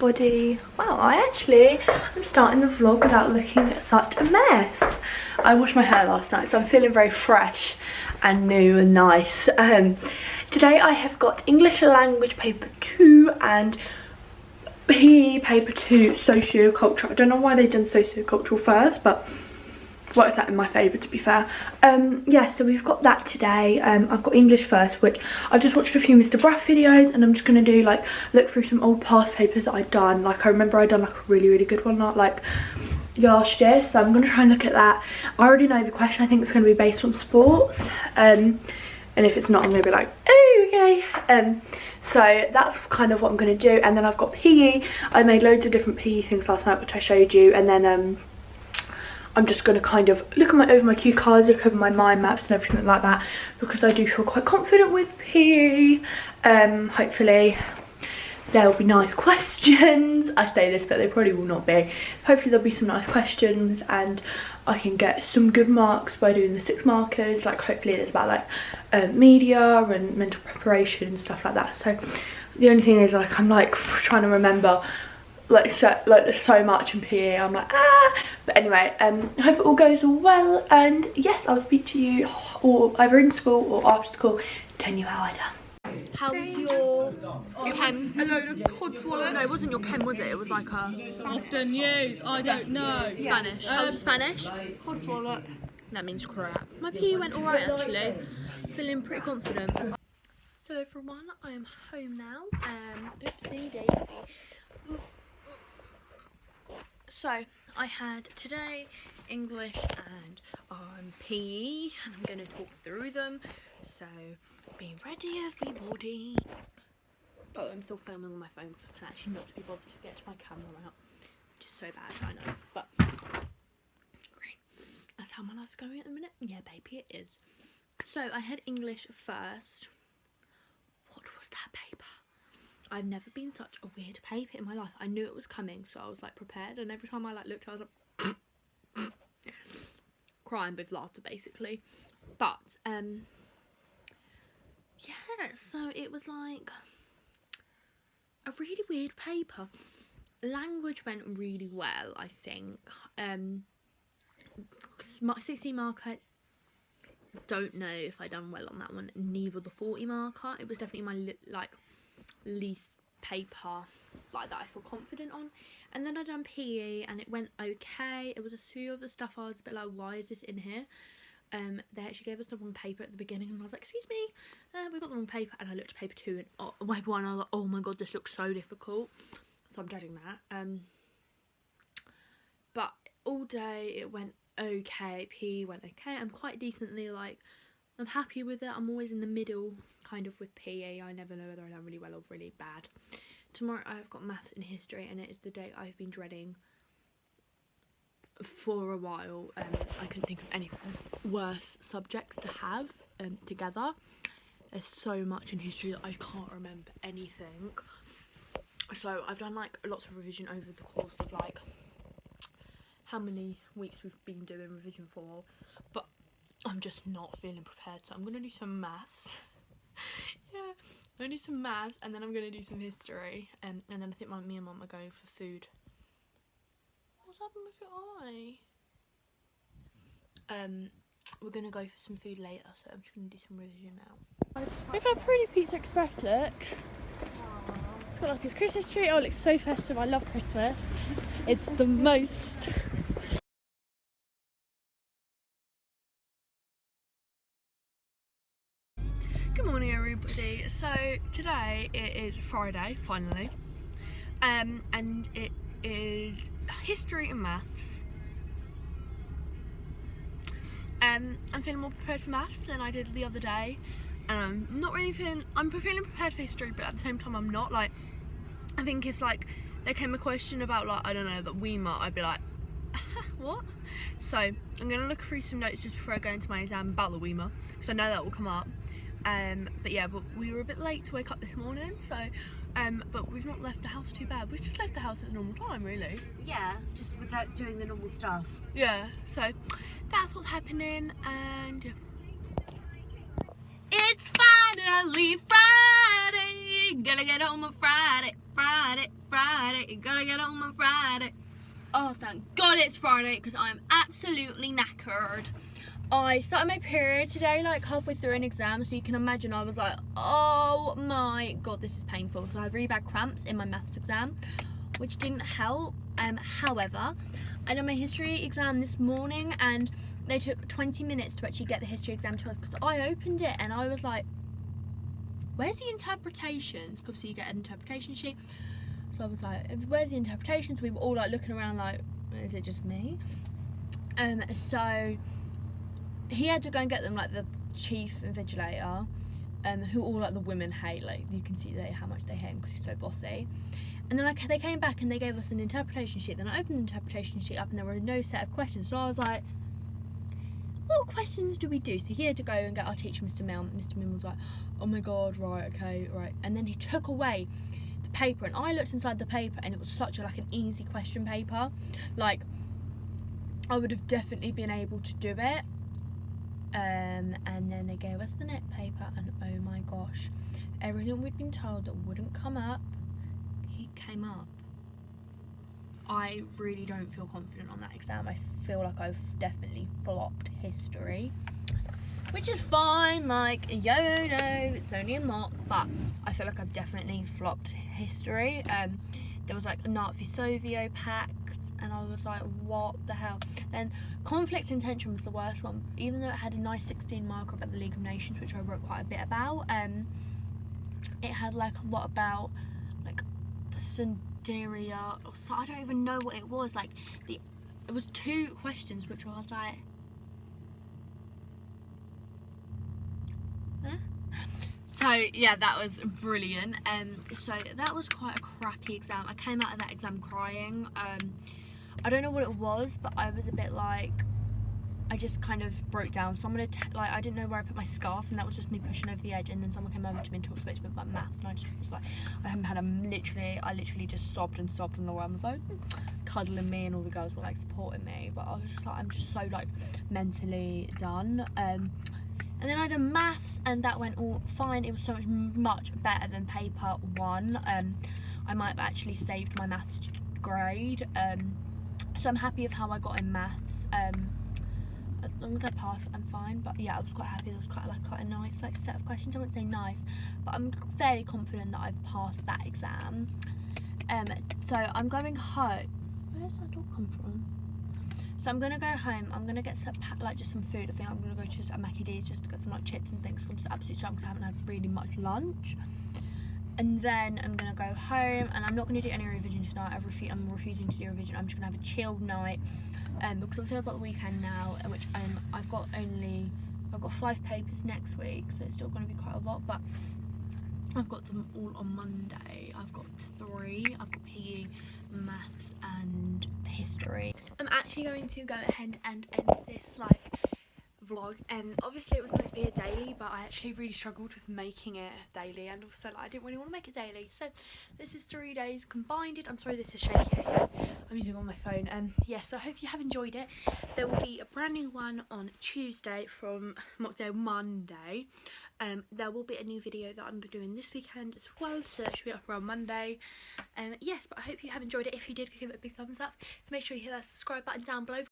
everybody. Wow, I'm starting the vlog without looking such a mess. I washed my hair last night, so I'm feeling very fresh and new and nice. Today I have got English language paper 2 and PE paper 2 socio-cultural. I don't know why they've done socio-cultural first, but works out in my favour, to be fair. Yeah, so we've got that today. I've got English first, which I've just watched a few Mr. Braff videos, and I'm just going to do like look through some old past papers that I've done. Like I remember I'd done like a really good one like last year, so I'm going to try and look at that. I already know the question. I think it's going to be based on sports, and if it's not, I'm going to be like, oh, okay. So that's kind of what I'm going to do. And then I've got PE. I made loads of different PE things last night, which I showed you, and then I'm just going to kind of look over my cue cards, look over my mind maps and everything like that, because I do feel quite confident with PE. Hopefully there'll be nice questions. I say this, but they probably will not be. Hopefully there'll be some nice questions and I can get some good marks by doing the 6 markers. Like hopefully it's about like media and mental preparation and stuff like that. So the only thing is like I'm like trying to remember like there's so much in PE. I'm like but anyway, I hope it all goes well, and yes, I'll speak to you or either in school or after school, telling you how I done. How was your chem? A load of codswallop. No, it wasn't your chem, was it? It was like a often used. I don't know. Spanish. How was Spanish? Codswallop. That means crap. My PE went alright actually. Feeling pretty confident. So everyone, I am home now. Oopsie daisy. So I had today English and PE, and I'm going to talk through them, so be ready everybody. Oh, I'm still filming on my phone because I can actually not be bothered to get my camera out, which is so bad, I know, but great. That's how my life's going at the minute. Yeah baby, it is. So I had English first. What was that paper? I've never been such a weird paper in my life. I knew it was coming, so I was like prepared, and every time I like looked I was like crying with laughter basically. But yeah, so it was like a really weird paper. Language went really well, I think. 60 marker, don't know if I done well on that one. Neither the 40 marker. It was definitely my least paper like that I feel confident on. And then I done PE and it went okay. It was a few of the stuff I was a bit like, why is this in here? They actually gave us the wrong paper at the beginning, and I was like, excuse me, we got the wrong paper. And I looked at paper 2 and paper 1, I was like, oh my god, this looks so difficult. So I'm dreading that. But all day it went okay. PE went okay. I'm quite decently like, I'm happy with it. I'm always in the middle kind of with PE. I never know whether I done really well or really bad. Tomorrow I've got maths and history, and it is the day I've been dreading for a while. I couldn't think of any worse subjects to have together. There's so much in history that I can't remember anything. So I've done like lots of revision over the course of like how many weeks we've been doing revision for, but I'm just not feeling prepared, so I'm going to do some maths. Yeah, I'm going to do some maths, and then I'm going to do some history, and then I think me and mum are going for food. What's happened with your eye? We're going to go for some food later, so I'm just going to do some revision now. Look how pretty Pizza Express looks. It's got like this Christmas tree. Oh, it looks so festive. I love Christmas. It's the most. Good morning everybody. So today it is Friday finally, and it is history and maths. I'm feeling more prepared for maths than I did the other day, and I'm not really feeling, I'm feeling prepared for history, but at the same time I'm not. Like, I think if like there came a question about like, I don't know, the Weimar, I'd be like, what? So I'm gonna look through some notes just before I go into my exam about the Weimar, because I know that will come up. But yeah, but we were a bit late to wake up this morning, so but we've not left the house too bad. We've just left the house at the normal time, really. Yeah, just without doing the normal stuff. Yeah, so that's what's happening, and it's finally Friday. Gotta get home on Friday, Friday, Friday. You gotta get home on Friday. Oh, thank God it's Friday because I'm absolutely knackered. I started my period today, like halfway through an exam, so you can imagine I was like, oh my God, this is painful. So I had really bad cramps in my maths exam, which didn't help. However, I did my history exam this morning and they took 20 minutes to actually get the history exam to us because I opened it and I was like, where's the interpretations? Because obviously you get an interpretation sheet. So I was like, where's the interpretations? We were all like looking around like, is it just me? So he had to go and get them, like the chief invigilator, who all like the women hate. Like you can see how much they hate him because he's so bossy. And then like they came back and they gave us an interpretation sheet. Then I opened the interpretation sheet up and there were no set of questions. So I was like, what questions do we do? So he had to go and get our teacher, Mr. Milne. Mr. Milne was like, oh my God, right, okay, right. And then he took away the paper and I looked inside the paper and it was such a, like an easy question paper. Like I would have definitely been able to do it. And then they gave us the net paper and oh my gosh, everything we'd been told that wouldn't come up, it came up. I really don't feel confident on that exam. I feel like I've definitely flopped history, which is fine, like YOLO, it's only a mock, but I feel like I've definitely flopped history. There was like a Nazi-Soviet pact and I was like, what the hell? Then conflict and tension was the worst one, even though it had a nice 16 marker about the League of Nations, which I wrote quite a bit about. It had like a lot about like the Sundaria, or so I don't even know what it was. Like it was 2 questions which I was like, huh? So yeah, that was brilliant. So that was quite a crappy exam. I came out of that exam crying. I don't know what it was, but I was a bit like, I just kind of broke down. So I'm gonna like, I didn't know where I put my scarf, and that was just me pushing over the edge. And then someone came over to me and talked to me about maths, and I just was like, I literally just sobbed and sobbed on the way. I was like cuddling me, and all the girls were like supporting me. But I was just like, I'm just so like mentally done. And then I did maths, and that went all fine. It was so much better than paper 1. I might have actually saved my maths grade. So I'm happy with how I got in maths. As long as I pass, I'm fine. But yeah, I was quite happy. There was quite a nice like set of questions. I wouldn't say nice, but I'm fairly confident that I've passed that exam. So I'm going home. Where's that dog come from? So I'm gonna go home. I'm gonna get some like just some food. I think I'm gonna go to Mackie D's just to get some like chips and things. I'm absolutely starving because I haven't had really much lunch. And then I'm gonna go home, and I'm not gonna do any revision tonight. I'm refusing to do revision. I'm just gonna have a chilled night, because obviously I've got the weekend now, which I've got 5 papers next week, so it's still gonna be quite a lot. But I've got them all on Monday. I've got 3. I've got PE, maths, and history. I'm actually going to go ahead and end this like vlog, and obviously it was meant to be a daily, but I actually really struggled with making it daily, and also like, I didn't really want to make it daily, so this is 3 days combined. I'm sorry this is shaky, I'm using it on my phone. Yeah, so I hope you have enjoyed it. There will be a brand new one on Tuesday from mock day Monday. There will be a new video that I'm doing this weekend as well, so that should be up around Monday. Yes, but I hope you have enjoyed it. If you did, give it a big thumbs up. Make sure you hit that subscribe button down below.